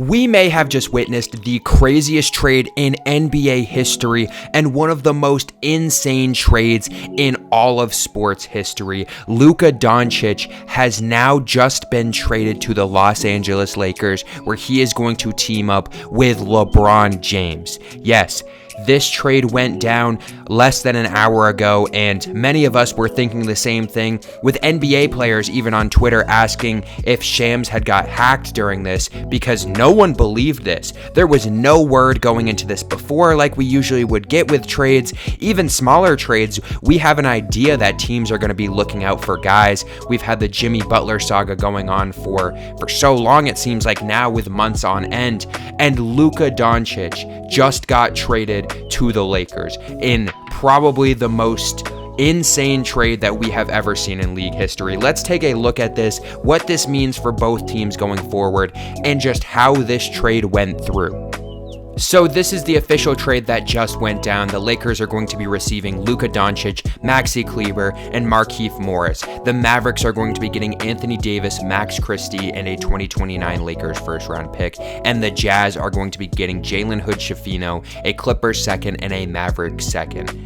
We may have just witnessed the craziest trade in NBA history and one of the most insane trades in all of sports history. Luka Doncic has now just been traded to the Los Angeles Lakers, where he is going to team up with LeBron James. Yes, this trade went down less than an hour ago, and many of us were thinking the same thing, with NBA players even on Twitter asking if Shams had got hacked during this, because no one believed this. There was no word going into this before like we usually would get with trades. Even smaller trades, we have an idea that teams are going to be looking out for guys. We've had the Jimmy Butler saga going on for so long, it seems like now, with months on end, and Luka Doncic just got traded to the Lakers in probably the most insane trade that we have ever seen in league history. Let's take a look at this, what this means for both teams going forward, and just how this trade went through. So this is the official trade that just went down. The Lakers are going to be receiving Luka Doncic, Maxi Kleber, and Markieff Morris. The Mavericks are going to be getting Anthony Davis, Max Christie, and a 2029 Lakers first-round pick. And the Jazz are going to be getting Jalen Hood-Schifino, a Clippers second, and a Mavericks second.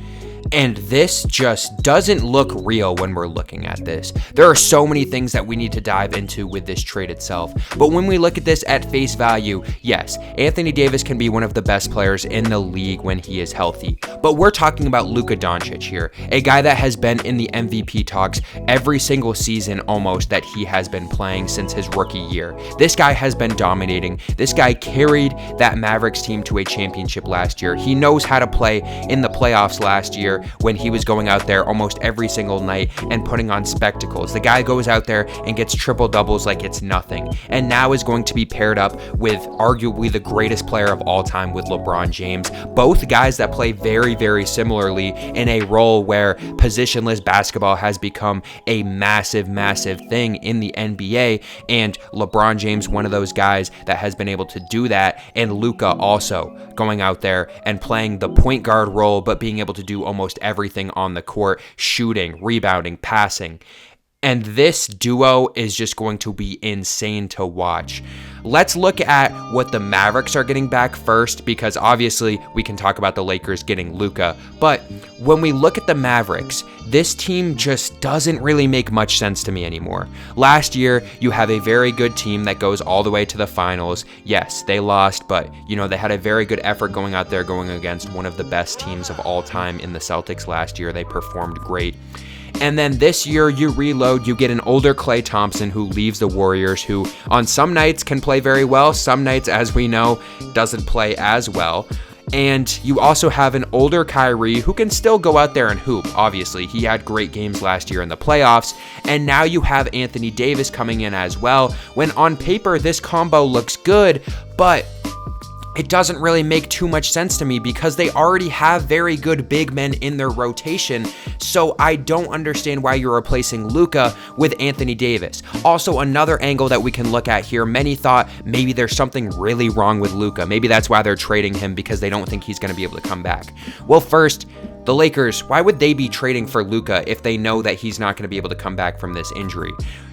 And this just doesn't look real when we're looking at this. There are so many things that we need to dive into with this trade itself. But when we look at this at face value, yes, Anthony Davis can be one of the best players in the league when he is healthy. But we're talking about Luka Doncic here, a guy that has been in the MVP talks every single season almost that he has been playing since his rookie year. This guy has been dominating. This guy carried that Mavericks team to a championship last year. He knows how to play in the playoffs last year, when he was going out there almost every single night and putting on spectacles. The guy goes out there and gets triple doubles like it's nothing, and now is going to be paired up with arguably the greatest player of all time, with LeBron James. Both guys that play very, very similarly in a role where positionless basketball has become a massive, massive thing in the NBA, and LeBron James, one of those guys that has been able to do that, and Luka also going out there and playing the point guard role, but being able to do almost everything on the court, shooting, rebounding, passing. And this duo is just going to be insane to watch. Let's look at what the Mavericks are getting back first, because obviously we can talk about the Lakers getting Luka. But when we look at the Mavericks, this team just doesn't really make much sense to me anymore. Last year, you have a very good team that goes all the way to the finals. Yes, they lost, but they had a very good effort going out there going against one of the best teams of all time in the Celtics last year. They performed great. And then this year, you reload, you get an older Klay Thompson who leaves the Warriors, who on some nights can play very well, some nights, as we know, doesn't play as well. And you also have an older Kyrie who can still go out there and hoop. Obviously, he had great games last year in the playoffs. And now you have Anthony Davis coming in as well, when on paper, this combo looks good, but it doesn't really make too much sense to me because they already have very good big men in their rotation. So I don't understand why you're replacing Luka with Anthony Davis. Also, another angle that we can look at here, many thought maybe there's something really wrong with Luka. Maybe that's why they're trading him, because they don't think he's going to be able to come back. Well, first, the Lakers, why would they be trading for Luka if they know that he's not going to be able to come back from this injury?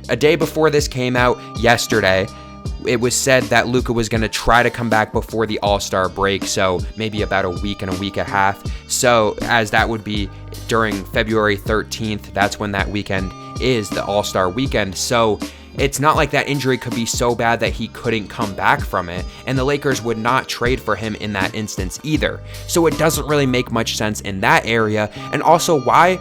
A day before this came out, yesterday, it was said that Luka was going to try to come back before the All-Star break, so maybe about a week and a week and a half. So as that would be during February 13th, that's when that weekend is, the All-Star weekend. So it's not like that injury could be so bad that he couldn't come back from it, and the Lakers would not trade for him in that instance either. So it doesn't really make much sense in that area. And also, why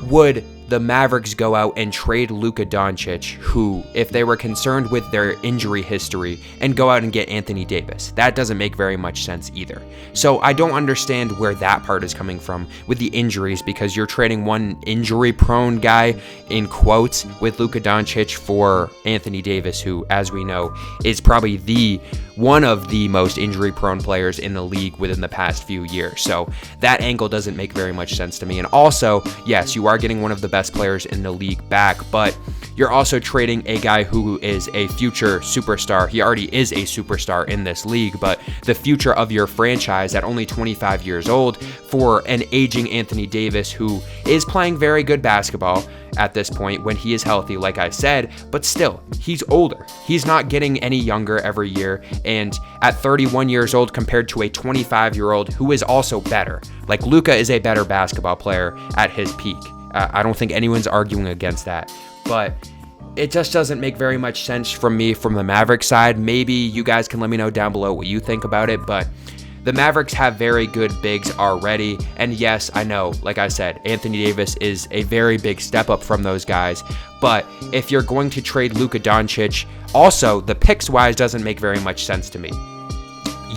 would the Mavericks go out and trade Luka Doncic, who, if they were concerned with their injury history, and go out and get Anthony Davis? That doesn't make very much sense either. So I don't understand where that part is coming from with the injuries, because you're trading one injury-prone guy, in quotes, with Luka Doncic for Anthony Davis, who, as we know, is probably one of the most injury-prone players in the league within the past few years. So that angle doesn't make very much sense to me. And also, yes, you are getting one of the best players in the league back, but you're also trading a guy who is a future superstar. He already is a superstar in this league, but the future of your franchise at only 25 years old, for an aging Anthony Davis who is playing very good basketball at this point when he is healthy, like I said, but still, he's older. He's not getting any younger every year, and at 31 years old compared to a 25-year-old who is also better. Like, Luka is a better basketball player at his peak. I don't think anyone's arguing against that, but it just doesn't make very much sense from me from the Mavericks side. Maybe you guys can let me know down below what you think about it, but the Mavericks have very good bigs already, and yes, I know, like I said, Anthony Davis is a very big step up from those guys, but if you're going to trade Luka Doncic, also, the picks-wise doesn't make very much sense to me.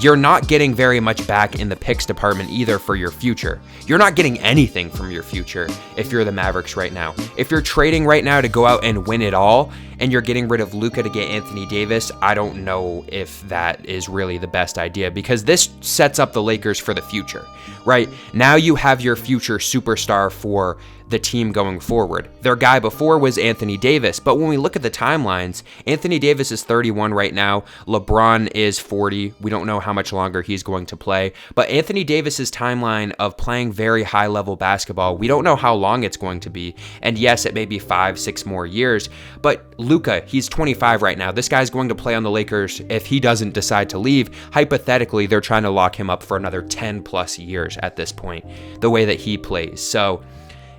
You're not getting very much back in the picks department either for your future. You're not getting anything from your future if you're the Mavericks right now. If you're trading right now to go out and win it all, and you're getting rid of Luka to get Anthony Davis, I don't know if that is really the best idea, because this sets up the Lakers for the future, right? Now you have your future superstar for the team going forward. Their guy before was Anthony Davis, but when we look at the timelines, Anthony Davis is 31 right now, LeBron is 40. We don't know how much longer he's going to play, but Anthony Davis's timeline of playing very high-level basketball, we don't know how long it's going to be, and yes, it may be 5-6 more years, but Luka, he's 25 right now. This guy's going to play on the Lakers if he doesn't decide to leave. Hypothetically, they're trying to lock him up for another 10 plus years at this point, the way that he plays. So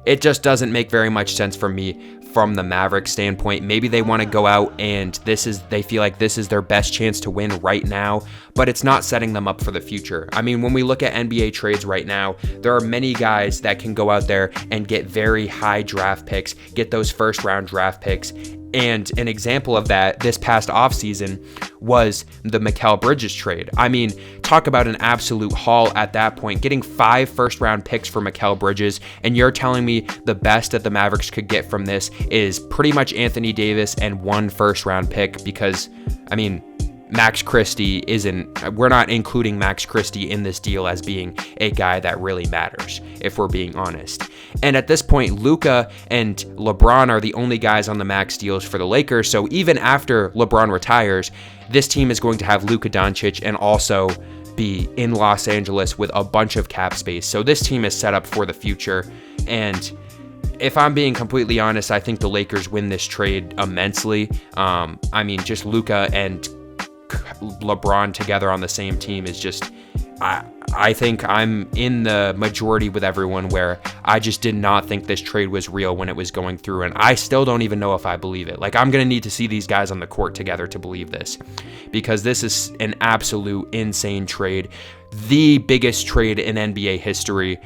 it just doesn't make very much sense for me from the Mavericks standpoint. Maybe they want to go out and they feel like this is their best chance to win right now, but it's not setting them up for the future. I mean, when we look at NBA trades right now, there are many guys that can go out there and get very high draft picks, get those first round draft picks. And an example of that this past offseason was the Mikal Bridges trade. I mean, talk about an absolute haul at that point, getting 5 first-round picks for Mikal Bridges, and you're telling me the best that the Mavericks could get from this is pretty much Anthony Davis and 1 first-round pick, because, I mean, Max Christie we're not including Max Christie in this deal as being a guy that really matters, if we're being honest. And at this point, Luka and LeBron are the only guys on the max deals for the Lakers, so even after LeBron retires, this team is going to have Luka Doncic and also be in Los Angeles with a bunch of cap space. So this team is set up for the future, and if I'm being completely honest, I think the Lakers win this trade immensely. I mean, just Luka and LeBron together on the same team is just, I think I'm in the majority with everyone where I just did not think this trade was real when it was going through, and I still don't even know if I believe it. Like, I'm going to need to see these guys on the court together to believe this, because this is an absolute insane trade, the biggest trade in NBA history.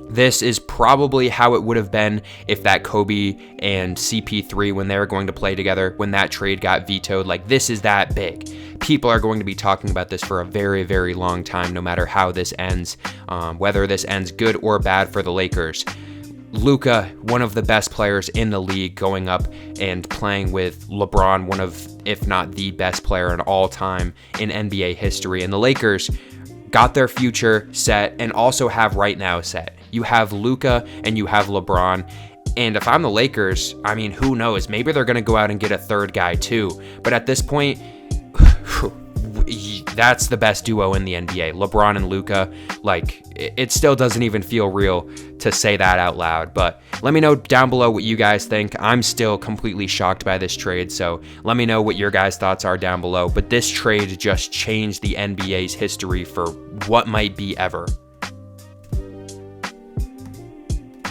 This is probably how it would have been if that Kobe and CP3, when they were going to play together, when that trade got vetoed. Like, this is that big. People are going to be talking about this for a very, very long time, no matter how this ends, whether this ends good or bad for the Lakers. Luka, one of the best players in the league, going up and playing with LeBron, one of, if not the best player in all time in NBA history. And the Lakers got their future set and also have right now set. You have Luka and you have LeBron. And if I'm the Lakers, I mean, who knows? Maybe they're going to go out and get a third guy too. But at this point, that's the best duo in the NBA. LeBron and Luka, like, it still doesn't even feel real to say that out loud. But let me know down below what you guys think. I'm still completely shocked by this trade, so let me know what your guys' thoughts are down below. But this trade just changed the NBA's history for what might be ever.